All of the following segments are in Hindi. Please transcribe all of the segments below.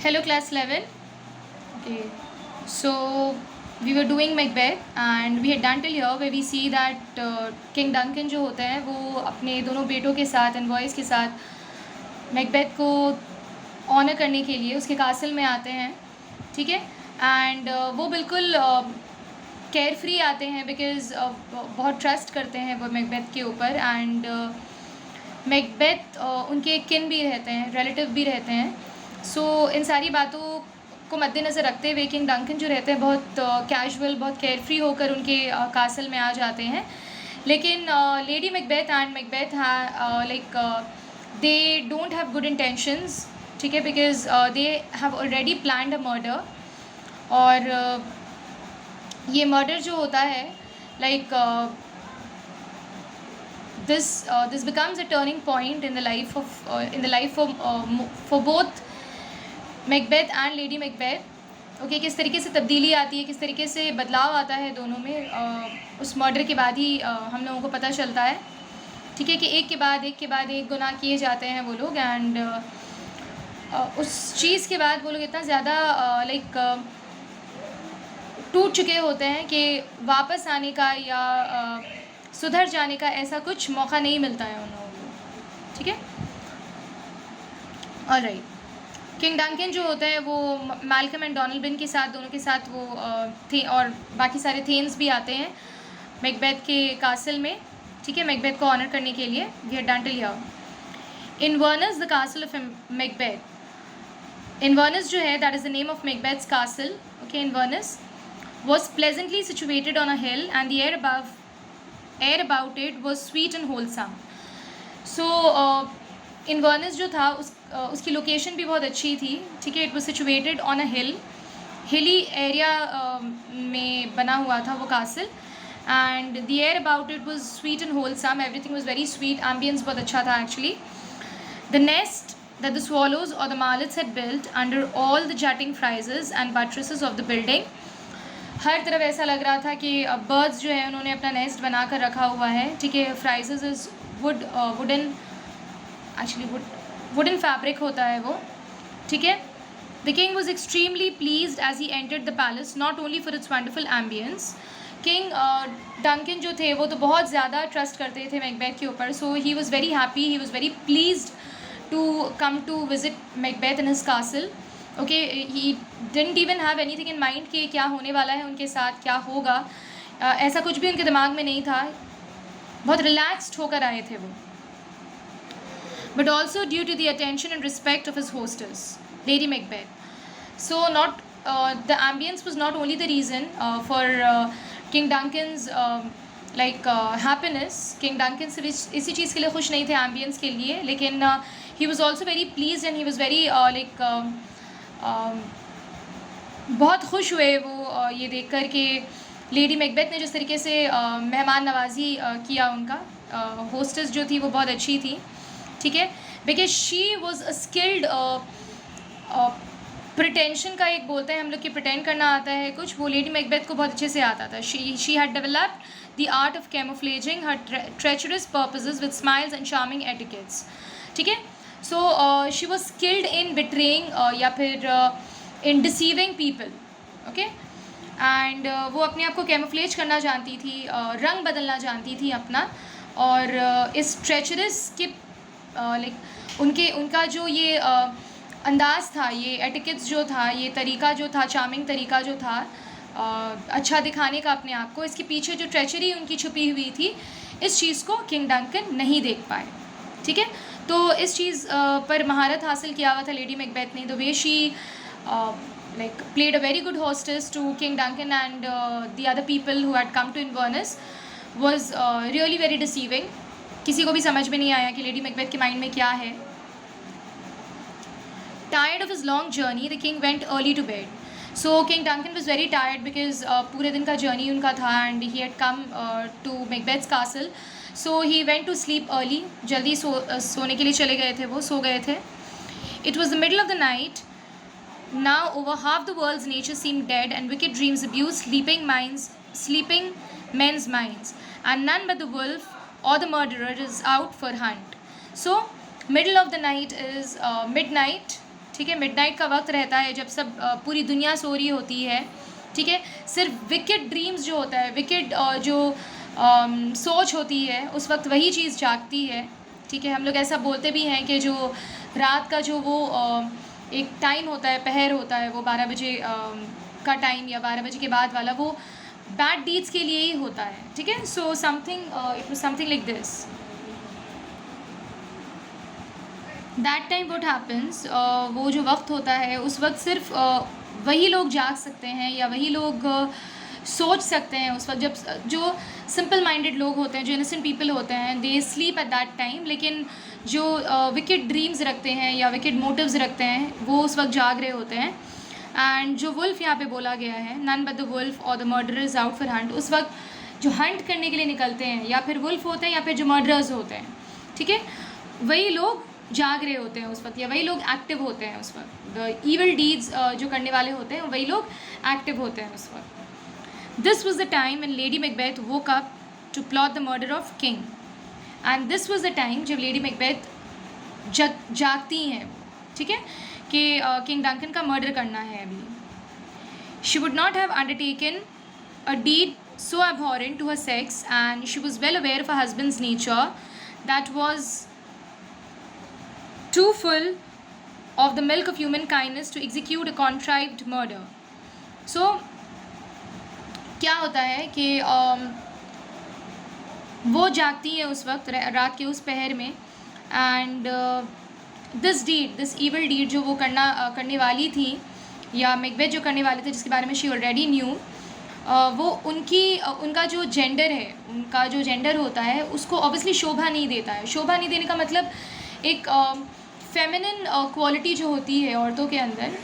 Hello, class 11. Okay, so we were doing Macbeth and we had done till here where we see that King Duncan जो होता है वो अपने दोनों बेटों के साथ एनवॉयज़ के साथ मैकबेथ को ऑनर करने के लिए उसके कासल में आते हैं, ठीक है। एंड वो बिल्कुल केयर फ्री आते हैं बिकॉज बहुत ट्रस्ट करते हैं वो मैकबेथ के ऊपर। एंड मैकबेथ उनके किन भी रहते हैं, रिलेटिव भी रहते हैं। सो इन सारी बातों को मद्देनज़र रखते हुए किंग डंकन जो रहते हैं बहुत कैजुअल, बहुत केयर फ्री होकर उनके कासल में आ जाते हैं। लेकिन lady Macbeth and Macbeth like they don't have good intentions, ठीक है, because they have already planned a murder. और ये मर्डर जो होता है like this becomes a turning point in the life for both Macbeth and lady Macbeth. Okay, किस तरीके से तब्दीली आती है, किस तरीके से बदलाव आता है दोनों में, उस मर्डर के बाद ही हम लोगों को पता चलता है, ठीक है, कि एक के बाद एक गुनाह किए जाते हैं वो लोग। एंड उस चीज़ के बाद वो लोग इतना ज़्यादा लाइक टूट चुके होते हैं कि वापस आने का या सुधर जाने का ऐसा कुछ मौका नहीं मिलता है उन लोगों को, ठीक है। ऑलराइट, किंग डंकन जो होता है वो मैल्कम एंड डोनाल्ड के साथ, दोनों के साथ वो थे, और बाकी सारे थेन्स भी आते हैं मैकबेथ के कासल में, ठीक है, मैकबेथ को ऑनर करने के लिए। We had done till here. Inverness the castle of Macbeth. Inverness जो है that is the name of Macbeth's castle. Okay, Inverness was pleasantly situated on a hill and the air about it was sweet and wholesome. So इन्वर्नस जो था उसकी लोकेशन भी बहुत अच्छी थी, ठीक है। It was situated on a hilly area में बना हुआ था वो castle. And the air about it was sweet and wholesome, everything was very sweet, ambience बहुत अच्छा था actually. The nest that the swallows or the marlets had built under all the jutting friezes and buttresses of the building, हर तरफ ऐसा लग रहा था कि बर्ड्स जो है उन्होंने अपना नेस्ट बना कर रखा हुआ है, ठीक है। फ्राइजेस इज वुडन फैब्रिक होता है वो, ठीक है। The king was extremely pleased as he entered the palace, not only for its wonderful ambience. King Duncan जो थे वो तो बहुत ज़्यादा ट्रस्ट करते थे मैकबेथ के ऊपर, so he was very happy, he was very pleased to come to visit Macbeth in his castle. Okay, he didn't even have anything in mind कि क्या होने वाला है उनके साथ, क्या होगा, ऐसा कुछ भी उनके दिमाग में नहीं था। बहुत रिलैक्स्ड होकर आए थे वो। But also due to the attention and respect of his hostess, Lady Macbeth. So the ambience was not only the reason for King Duncan's happiness. King Duncan सिर्फ इसी चीज़ के लिए खुश नहीं थे, एम्बियंस के लिए, लेकिन he was also very pleased and he was very बहुत खुश हुए वो ये देख कर कि लेडी मैकबेथ ने जिस तरीके से मेहमान नवाजी किया, उनका होस्टेस जो थी वो बहुत अच्छी थी, ठीक है। Because she was a skilled pretension का एक बोलते हैं हम लोग कि प्रिटेंड करना आता है कुछ, वो लेडी मैकबेथ को बहुत अच्छे से आता था। She had developed the art of camouflaging her treacherous purposes with smiles and charming etiquettes, ठीक है। So she was skilled in betraying या फिर in deceiving people, okay. And वो अपने आप को कैमोफ्लेज करना जानती थी, रंग बदलना जानती थी अपना, और इस ट्रेचरस के उनका जो ये अंदाज़ था, ये एटिकेट्स जो था, ये तरीका जो था, चार्मिंग तरीका जो था अच्छा दिखाने का अपने आप को, इसके पीछे जो ट्रेचरी उनकी छुपी हुई थी, इस चीज़ को किंग डंकन नहीं देख पाए, ठीक है। तो इस चीज़ पर महारत हासिल किया हुआ था लेडी मैकबेथ ने। The way she played a very good hostess to King Duncan and the other people who had come to Inverness was really very deceiving. किसी को भी समझ में नहीं आया कि लेडी मैकबेथ के माइंड में क्या है। Tired of his long journey, the king went early to bed. So King Duncan was very tired because पूरे दिन का जर्नी उनका था and he had come to Macbeth's castle. So he went to sleep early. जल्दी सोने के लिए चले गए थे, वो सो गए थे। It was the middle of the night. Now over half the world's nature seemed dead and wicked dreams abused sleeping men's minds, and none but the wolf or the murderer is out for hunt. So middle of the night is midnight, ठीक है, मिडनाइट का वक्त रहता है जब सब पूरी दुनिया सो रही होती है, ठीक है। सिर्फ विकेड ड्रीम्स जो होता है, विकेड जो सोच होती है, उस वक्त वही चीज़ जागती है, ठीक है। हम लोग ऐसा बोलते भी हैं कि जो रात का जो वो एक टाइम होता है, पहर होता है, वो 12 बजे का टाइम या 12 बजे के बाद वाला, वो बैड डीड्स के लिए ही होता है, ठीक है। So something it was something like this. That time what happens, वो जो वक्त होता है, उस वक्त सिर्फ वही लोग जाग सकते हैं या वही लोग सोच सकते हैं उस वक्त, जब जो सिंपल माइंडेड लोग होते हैं, जो इनोसेंट पीपल होते हैं, they sleep at that time. लेकिन जो विकेड ड्रीम्स रखते हैं या विकेड मोटिव्स रखते हैं, वो उस वक्त जाग रहे होते हैं। एंड जो वुल्फ यहाँ पे बोला गया है, नन बट द वुल्फ और the murderers out for Hunt, उस वक्त जो हंट करने के लिए निकलते हैं, या फिर वुल्फ होते हैं या फिर जो मर्डरर्स होते हैं, ठीक है, वही लोग जाग रहे होते हैं उस वक्त, या वही लोग एक्टिव होते हैं उस वक्त। द ईविल डीड्स जो करने वाले होते हैं, वही लोग एक्टिव होते हैं उस वक्त। This was the time when Lady Macbeth woke up to plot the murder of king, and this was the time जब लेडी मैकबेथ जागती हैं, ठीक है, कि किंग डंकन का मर्डर करना है अभी। She would not have undertaken a deed so abhorrent to her sex, and she was well aware of her husband's nature that was too full of the milk of human kindness to execute a contrived murder. So क्या होता है कि वो जागती है उस वक्त, रात के उस पहर में, एंड दिस ईवल डीड जो वो करने वाली थी, या मैकबेथ जो करने वाले थे, जिसके बारे में शी ऑलरेडी न्यू, वो उनका जो जेंडर है, उनका जो जेंडर होता है, उसको ऑब्वियसली शोभा नहीं देता है। शोभा नहीं देने का मतलब एक फेमिनिन क्वालिटी जो होती है औरतों के अंदर,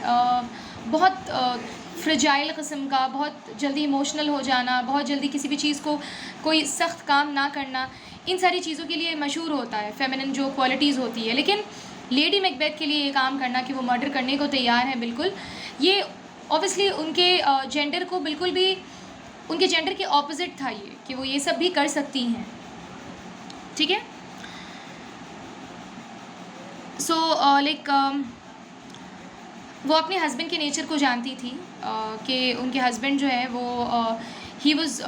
बहुत फ्रेजाइल किस्म का, बहुत जल्दी इमोशनल हो जाना, बहुत जल्दी किसी भी चीज़ को, कोई सख्त काम ना करना, इन सारी चीज़ों के लिए मशहूर होता है फेमिनिन जो क्वालिटीज़ होती है। लेकिन लेडी मैकबेथ के लिए ये काम करना कि वो मर्डर करने को तैयार है, बिल्कुल, ये ऑब्वियसली उनके जेंडर को बिल्कुल भी, उनके जेंडर के ऑपोजिट था ये, कि वो ये सब भी कर सकती हैं, ठीक है। सो लाइक वो अपने हस्बैंड के नेचर को जानती थी, कि उनके हस्बैंड जो है वो ही वाज,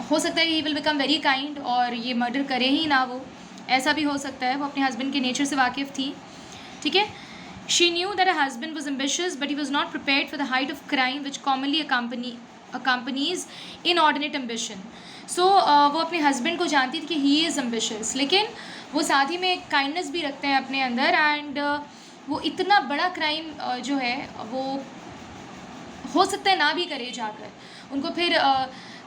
हो सकता है he will become very kind और ये मर्डर करे ही ना, वो ऐसा भी हो सकता है। वो अपने हस्बैंड के नेचर से वाकिफ़ थी, ठीक है। She knew that her husband was ambitious, but he was not prepared for the height of crime which commonly accompanies inordinate ambition. So वो अपने हस्बैंड को जानती थी कि he is ambitious, लेकिन वो साथ ही में एक काइंडनेस भी रखते हैं अपने अंदर, एंड वो इतना बड़ा क्राइम जो है वो हो सकता है ना भी करे जाकर, उनको फिर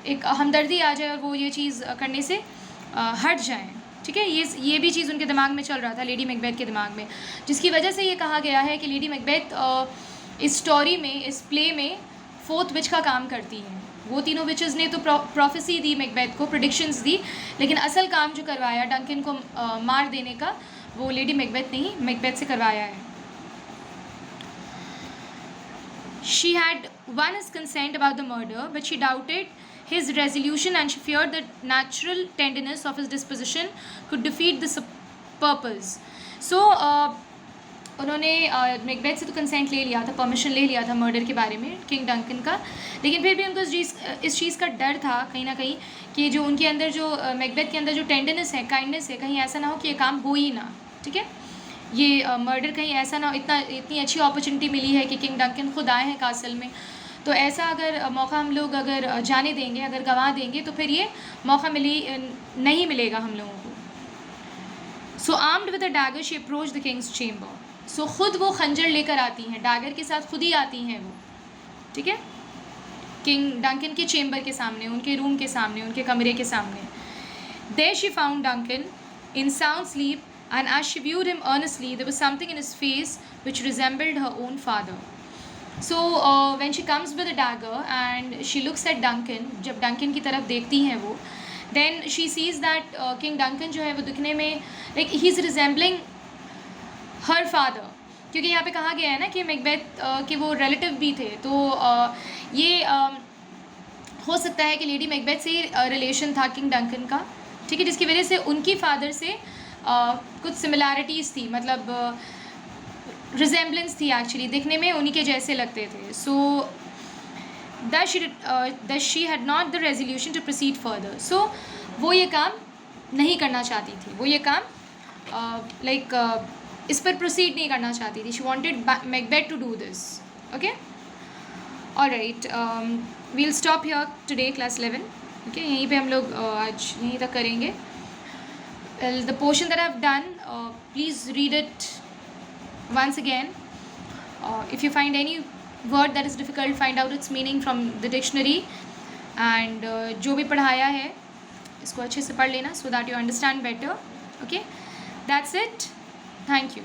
एक हमदर्दी आ जाए और वो ये चीज़ करने से हट जाएं, ठीक है। ये भी चीज़ उनके दिमाग में चल रहा था, लेडी मैकबेथ के दिमाग में, जिसकी वजह से ये कहा गया है कि लेडी मैकबेथ इस स्टोरी में, इस प्ले में 4th विच का काम करती हैं। वो तीनों विचेस ने तो प्रोफेसी दी मैकबेथ को, प्रेडिक्शंस दी, लेकिन असल काम जो करवाया डंकन को मार देने का, वो लेडी मैकबेथ ने ही मैकबेथ से करवाया है। She had won his consent about the murder, but she doubted his resolution, and she feared that natural tenderness of his disposition could defeat this purpose. So उन्होंने मैकबेथ से तो कंसेंट ले लिया था, परमिशन ले लिया था मर्डर के बारे में किंग डंकन का, लेकिन फिर भी उनको इस चीज़ का डर था कहीं ना कहीं कि जो उनके अंदर, जो मैकबेथ के अंदर जो टेंडरनेस है, काइंडनेस है, कहीं ऐसा ना हो कि ये काम हो ही ना, ठीक है। ये मर्डर कहीं ऐसा ना, इतनी अच्छी अपॉर्चुनिटी मिली है कि किंग डंकन खुद आए हैं कासल में, तो ऐसा अगर मौका हम लोग अगर जाने देंगे, अगर गंवा देंगे, तो फिर ये मौका नहीं मिलेगा हम लोगों को। So armed with a dagger she approach the king's chamber. So ख़ुद वो खंजर लेकर आती हैं, डैगर के साथ खुद ही आती हैं वो, ठीक है, किंग डंकन के चेम्बर के सामने, उनके रूम के सामने, उनके कमरे के सामने। There she found Duncan in sound sleep, and as she viewed him earnestly, there was something in his face which resembled her own father. So when she comes with a dagger and she looks at Duncan, जब Duncan की तरफ देखती हैं वो, then she sees that King Duncan जो है वो दिखने में like he is resembling her father, क्योंकि यहाँ पे कहा गया है ना कि मैकबेथ के वो रिलेटिव भी थे, तो ये हो सकता है कि लेडी मैकबेथ से रिलेशन था किंग डंकन का, ठीक है, जिसकी वजह से उनकी फादर से कुछ सिमिलैरिटीज़ थी, मतलब रिजेम्बलेंस थी एक्चुअली, दिखने में उन्हीं के जैसे लगते थे. So that she had not the resolution to proceed further. So वो ये काम नहीं करना चाहती थी, वो ये काम इस पर प्रोसीड नहीं करना चाहती थी. She wanted Macbeth to do this. Okay, alright, we'll stop here today class 11. Okay, यहीं पे हम लोग आज यहीं तक करेंगे. The portion that I've done, please read it once again. If you find any word that is difficult, find out its meaning from the dictionary. And जो भी पढ़ाया है इसको अच्छे से पढ़ लेना so that you understand better. Okay, that's it. Thank you.